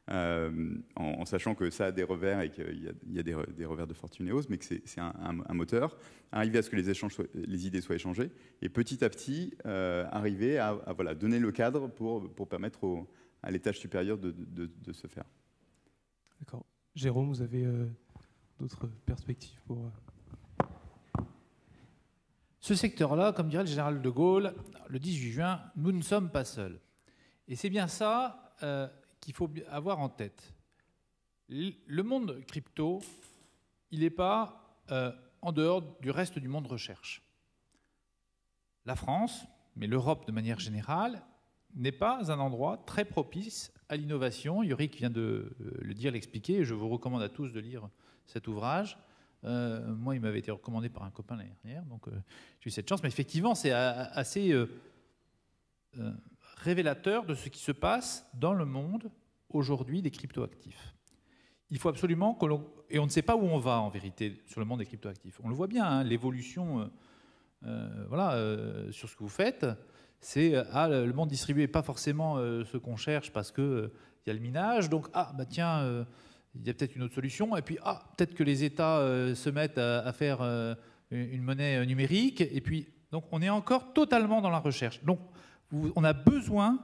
D: en sachant que ça a des revers et qu'il y a des revers de fortune et hausse, mais que c'est un moteur. Arriver à ce que les idées soient échangées et petit à petit arriver à voilà, donner le cadre pour permettre à l'étage supérieur de se faire.
A: D'accord. Jérôme, vous avez d'autres perspectives pour...
C: Ce secteur-là, comme dirait le général de Gaulle, le 18 juin, nous ne sommes pas seuls. Et c'est bien ça qu'il faut avoir en tête. Le monde crypto, il n'est pas en dehors du reste du monde recherche. La France, mais l'Europe de manière générale, n'est pas un endroit très propice à l'innovation. Yorick vient de le dire, l'expliquer, et je vous recommande à tous de lire cet ouvrage. Moi, il m'avait été recommandé par un copain l'année dernière, donc j'ai eu cette chance. Mais effectivement, c'est assez révélateur de ce qui se passe dans le monde aujourd'hui des cryptoactifs. Il faut absolument et on ne sait pas où on va en vérité sur le monde des cryptoactifs. On le voit bien, hein, l'évolution sur ce que vous faites. C'est le monde distribué n'est pas forcément ce qu'on cherche parce qu'il y a le minage. Donc, tiens, il y a peut-être une autre solution. Et puis, peut-être que les États se mettent à faire une monnaie numérique. Et puis, donc, on est encore totalement dans la recherche. Donc, on a besoin,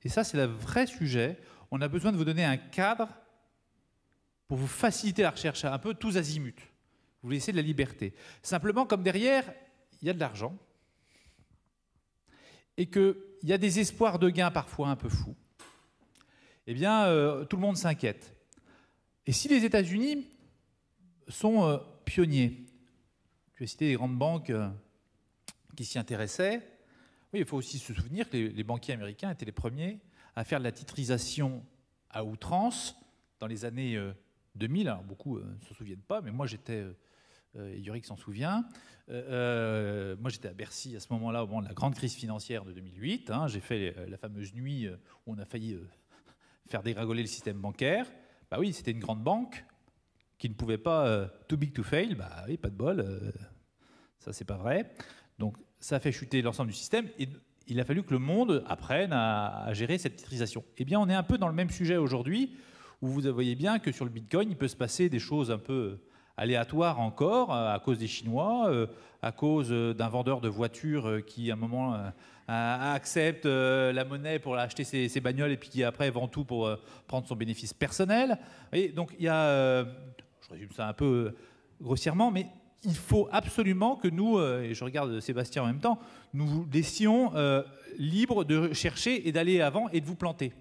C: et ça, c'est le vrai sujet, on a besoin de vous donner un cadre pour vous faciliter la recherche, un peu tous azimuts. Vous laissez de la liberté. Simplement, comme derrière, il y a de l'argent, et qu'il y a des espoirs de gains parfois un peu fous, eh bien, tout le monde s'inquiète. Et si les États-Unis sont pionniers, tu as cité des grandes banques qui s'y intéressaient, oui, il faut aussi se souvenir que les banquiers américains étaient les premiers à faire de la titrisation à outrance dans les années 2000. Alors, beaucoup ne se souviennent pas, mais moi j'étais... Yorick s'en souvient. Moi, j'étais à Bercy à ce moment-là, au moment de la grande crise financière de 2008. Hein, j'ai fait la fameuse nuit où on a failli faire dégringoler le système bancaire. Bah oui, c'était une grande banque qui ne pouvait pas too big to fail. Bah oui, pas de bol. Ça, c'est pas vrai. Donc, ça a fait chuter l'ensemble du système. Et il a fallu que le monde apprenne à gérer cette titrisation. Eh bien, on est un peu dans le même sujet aujourd'hui, où vous voyez bien que sur le Bitcoin, il peut se passer des choses un peu aléatoire encore, à cause des Chinois, à cause d'un vendeur de voitures qui, à un moment, accepte la monnaie pour acheter ses bagnoles et puis qui, après, vend tout pour prendre son bénéfice personnel. Et donc, il y a... je résume ça un peu grossièrement, mais il faut absolument que nous, et je regarde Sébastien en même temps, nous vous laissions libres de chercher et d'aller avant et de vous planter.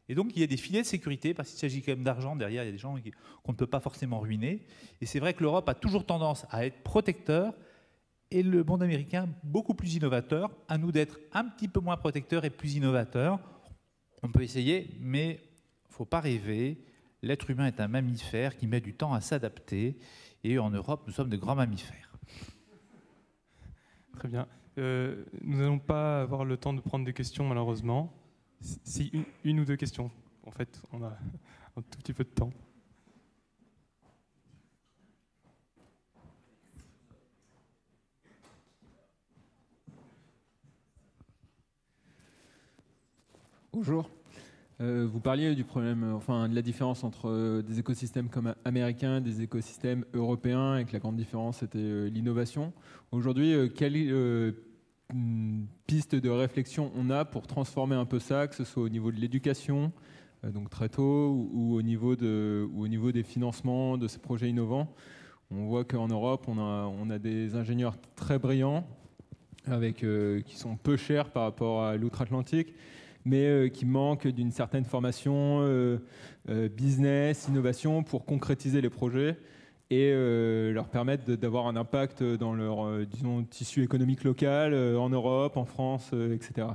C: Et donc, il y a des filets de sécurité, parce qu'il s'agit quand même d'argent. Derrière, il y a des gens qu'on ne peut pas forcément ruiner. Et c'est vrai que l'Europe a toujours tendance à être protecteur, et le monde américain beaucoup plus innovateur. À nous d'être un petit peu moins protecteurs et plus innovateurs. On peut essayer, mais il ne faut pas rêver. L'être humain est un mammifère qui met du temps à s'adapter. Et en Europe, nous sommes de grands mammifères.
A: Très bien. Nous n'allons pas avoir le temps de prendre des questions, malheureusement. Si une ou deux questions. En fait, on a un tout petit peu de temps.
G: Bonjour. Vous parliez du problème, enfin de la différence entre des écosystèmes comme américains, des écosystèmes européens, et que la grande différence c'était l'innovation. Aujourd'hui, quelle piste de réflexion on a pour transformer un peu ça, que ce soit au niveau de l'éducation, donc très tôt, ou au niveau des financements de ces projets innovants? On voit qu'en Europe, on a des ingénieurs très brillants, qui sont peu chers par rapport à l'outre-Atlantique, mais qui manquent d'une certaine formation business, innovation pour concrétiser les projets et leur permettre d'avoir un impact dans leur disons, tissu économique local, en Europe, en France, etc.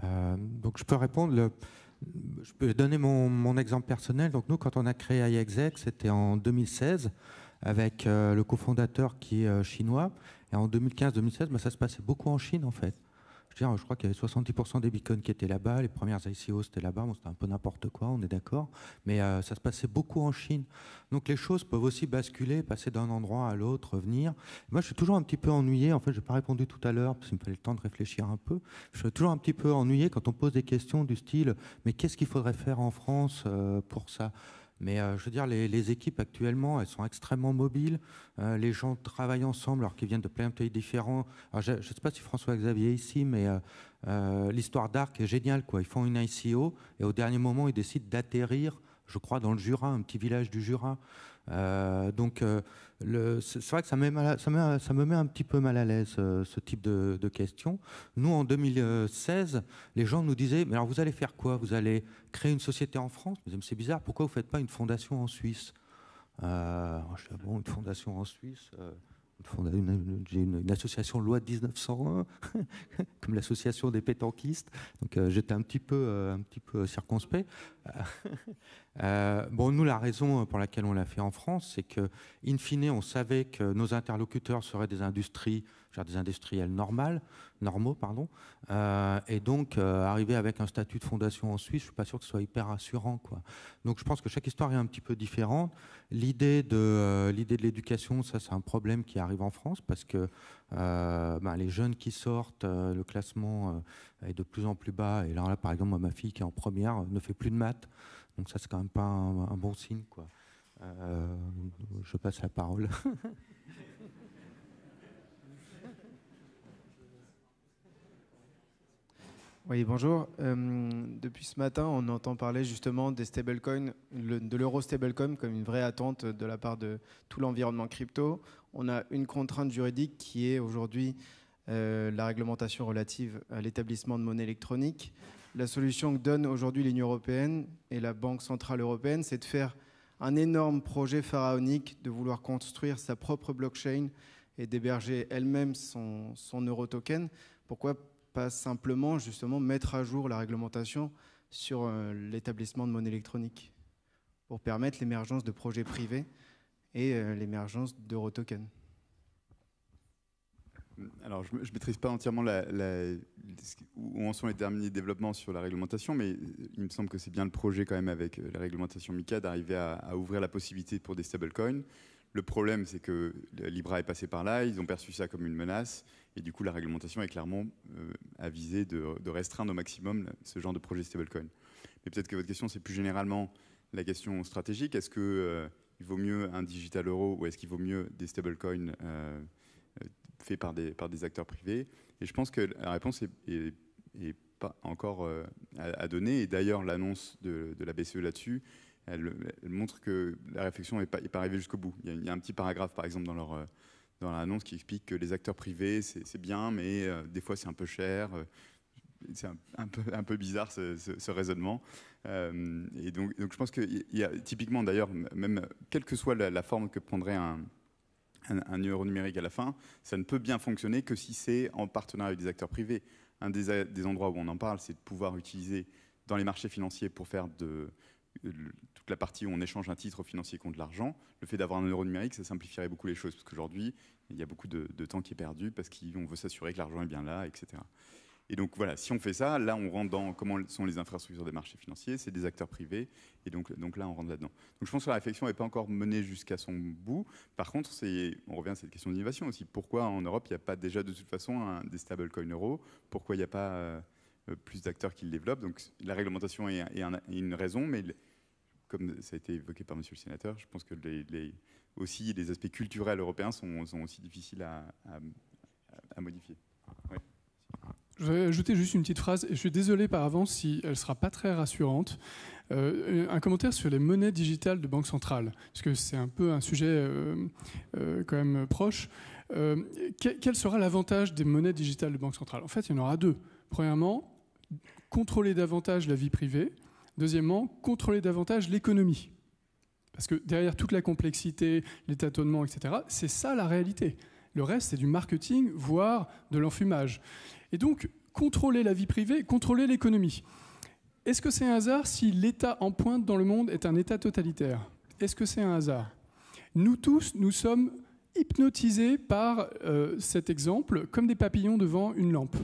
E: Donc je peux répondre. Je peux donner mon exemple personnel. Donc nous, quand on a créé iExec, c'était en 2016 avec le cofondateur qui est chinois. Et en 2015-2016, ça se passait beaucoup en Chine en fait. Je crois qu'il y avait 70% des bitcoins qui étaient là-bas, les premières ICO c'était là-bas, bon, c'était un peu n'importe quoi, on est d'accord, mais ça se passait beaucoup en Chine. Donc les choses peuvent aussi basculer, passer d'un endroit à l'autre, revenir. Moi je suis toujours un petit peu ennuyé, en fait je n'ai pas répondu tout à l'heure parce qu'il me fallait le temps de réfléchir un peu. Je suis toujours un petit peu ennuyé quand on pose des questions du style « mais qu'est-ce qu'il faudrait faire en France pour ça ?» Mais je veux dire, les équipes actuellement, elles sont extrêmement mobiles. Les gens travaillent ensemble alors qu'ils viennent de plein de pays différents. Alors, je ne sais pas si François-Xavier est ici, mais l'histoire d'Arc est géniale, quoi. Ils font une ICO et au dernier moment, ils décident d'atterrir, je crois, dans le Jura, un petit village du Jura. Donc, c'est vrai que ça me met un petit peu mal à l'aise, ce type de questions. Nous, en 2016, les gens nous disaient « mais alors vous allez faire quoi? Vous allez créer une société en France ?» Je me disais « c'est bizarre, pourquoi vous ne faites pas une fondation en Suisse ?» Je dis « bon, une fondation en Suisse j'ai une association loi de 1901, comme l'association des pétanquistes, donc j'étais un petit peu circonspect. Bon, nous, la raison pour laquelle on l'a fait en France, c'est que, in fine, on savait que nos interlocuteurs seraient des industriels normaux, et donc arriver avec un statut de fondation en Suisse, je suis pas sûr que ce soit hyper rassurant, quoi. Donc je pense que chaque histoire est un petit peu différente. L'idée de l'éducation, ça c'est un problème qui arrive en France parce que les jeunes qui sortent, le classement est de plus en plus bas. Et là, par exemple, moi, ma fille qui est en première ne fait plus de maths, donc ça c'est quand même pas un bon signe, quoi. Je passe la parole.
H: Oui, bonjour. Depuis ce matin, on entend parler justement des stablecoins, de l'euro stablecoin comme une vraie attente de la part de tout l'environnement crypto. On a une contrainte juridique qui est aujourd'hui la réglementation relative à l'établissement de monnaie électronique. La solution que donne aujourd'hui l'Union européenne et la Banque centrale européenne, c'est de faire un énorme projet pharaonique, de vouloir construire sa propre blockchain et d'héberger elle-même son euro token. Pourquoi pas simplement justement mettre à jour la réglementation sur l'établissement de monnaie électronique pour permettre l'émergence de projets privés et l'émergence d'euro-tokens?
D: Alors, je ne maîtrise pas entièrement où en sont les derniers développements sur la réglementation, mais il me semble que c'est bien le projet quand même avec la réglementation MiCA d'arriver à ouvrir la possibilité pour des stablecoins. Le problème, c'est que Libra est passé par là, ils ont perçu ça comme une menace, et du coup, la réglementation est clairement avisée de restreindre au maximum ce genre de projet stablecoin. Mais peut-être que votre question, c'est plus généralement la question stratégique. Est-ce qu'il vaut mieux un digital euro ou est-ce qu'il vaut mieux des stablecoins faits par des acteurs privés? Et je pense que la réponse est pas encore à donner. Et d'ailleurs, l'annonce de la BCE là-dessus, elle montre que la réflexion n'est pas arrivée jusqu'au bout. Il y a un petit paragraphe, par exemple, dans l'annonce qui explique que les acteurs privés, c'est bien, mais des fois, c'est un peu cher. C'est un peu bizarre, ce raisonnement. Et donc, je pense qu'il y a typiquement, d'ailleurs, même quelle que soit la forme que prendrait un euro numérique à la fin, ça ne peut bien fonctionner que si c'est en partenariat avec des acteurs privés. Un des endroits où on en parle, c'est de pouvoir utiliser dans les marchés financiers pour faire toute la partie où on échange un titre financier contre de l'argent. Le fait d'avoir un euro numérique, ça simplifierait beaucoup les choses, parce qu'aujourd'hui, il y a beaucoup de temps qui est perdu, parce qu'on veut s'assurer que l'argent est bien là, etc. Et donc voilà, si on fait ça, là on rentre dans comment sont les infrastructures des marchés financiers, c'est des acteurs privés, et donc là on rentre là-dedans. Donc je pense que la réflexion n'est pas encore menée jusqu'à son bout. Par contre, on revient à cette question d'innovation aussi. Pourquoi en Europe il n'y a pas déjà de toute façon des stablecoins euros? Pourquoi il n'y a pas plus d'acteurs qui le développent? Donc la réglementation est une raison, mais comme ça a été évoqué par Monsieur le Sénateur, je pense que aussi les aspects culturels européens sont aussi difficiles à modifier. Oui.
B: Je vais ajouter juste une petite phrase, et je suis désolé par avance si elle ne sera pas très rassurante. Un commentaire sur les monnaies digitales de banque centrale, parce que c'est un peu un sujet quand même proche. Quel sera l'avantage des monnaies digitales de banque centrale? En fait, il y en aura deux. Premièrement, contrôler davantage la vie privée. Deuxièmement, contrôler davantage l'économie. Parce que derrière toute la complexité, les tâtonnements, etc., c'est ça la réalité. Le reste, c'est du marketing, voire de l'enfumage. Et donc, contrôler la vie privée, contrôler l'économie. Est-ce que c'est un hasard si l'État en pointe dans le monde est un État totalitaire? Est-ce que c'est un hasard? Nous tous, nous sommes hypnotisés par cet exemple, comme des papillons devant une lampe.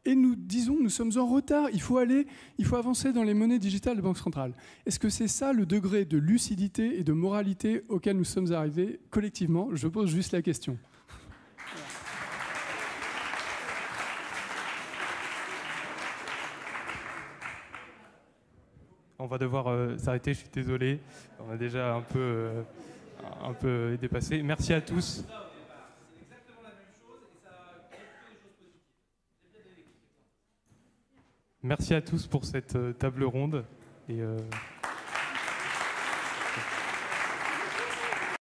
B: Et nous disons, nous sommes en retard, il faut avancer dans les monnaies digitales de banque centrale. Est-ce que c'est ça le degré de lucidité et de moralité auquel nous sommes arrivés collectivement? Je pose juste la question.
A: On va devoir s'arrêter, je suis désolé. On a déjà un peu dépassé. Merci à tous. Merci à tous pour cette table ronde. Et